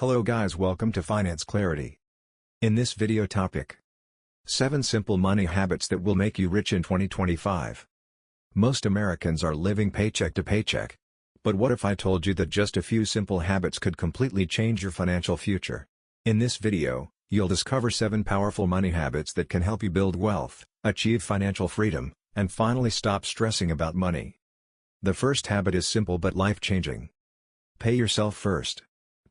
Hello guys, welcome to Finance Clarity. In this video topic, 7 simple money habits that will make you rich in 2025. Most Americans are living paycheck to paycheck. But what if I told you that just a few simple habits could completely change your financial future? In this video, you'll discover 7 powerful money habits that can help you build wealth, achieve financial freedom, and finally stop stressing about money. The first habit is simple but life-changing. Pay yourself first.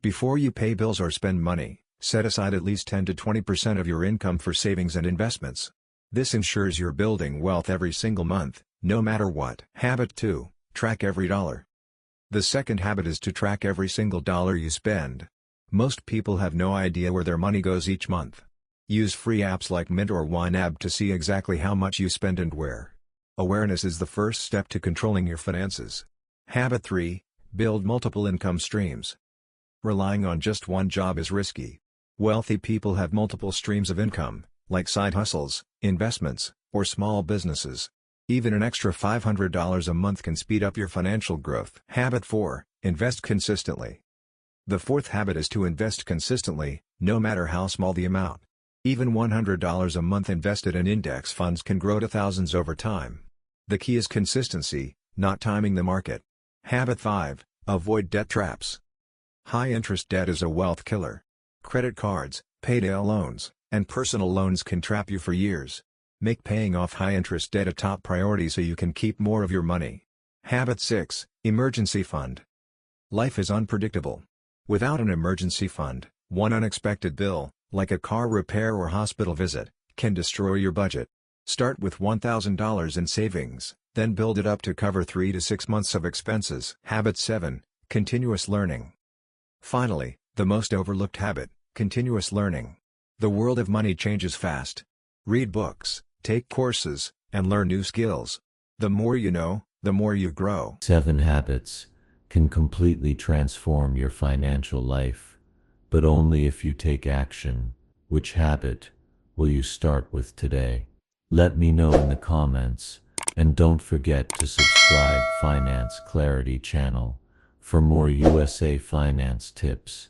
Before you pay bills or spend money, set aside at least 10 to 20% of your income for savings and investments. This ensures you're building wealth every single month, no matter what. Habit 2, track every dollar. The second habit is to track every single dollar you spend. Most people have no idea where their money goes each month. Use free apps like Mint or YNAB to see exactly how much you spend and where. Awareness is the first step to controlling your finances. Habit 3, build multiple income streams. Relying on just one job is risky. Wealthy people have multiple streams of income, like side hustles, investments, or small businesses. Even an extra $500 a month can speed up your financial growth. Habit 4, invest consistently. The fourth habit is to invest consistently, no matter how small the amount. Even $100 a month invested in index funds can grow to thousands over time. The key is consistency, not timing the market. Habit 5, avoid debt traps. High-interest debt is a wealth killer. Credit cards, payday loans, and personal loans can trap you for years. Make paying off high-interest debt a top priority so you can keep more of your money. Habit 6, emergency fund. Life is unpredictable. Without an emergency fund, one unexpected bill, like a car repair or hospital visit, can destroy your budget. Start with $1,000 in savings, then build it up to cover 3 to 6 months of expenses. Habit 7, continuous learning. Finally, the most overlooked habit, continuous learning. The world of money changes fast. Read books, take courses, and learn new skills. The more you know, the more you grow. 7 habits can completely transform your financial life, but only if you take action. Which habit will you start with today? Let me know in the comments, and don't forget to subscribe Finance Clarity channel for more USA finance tips.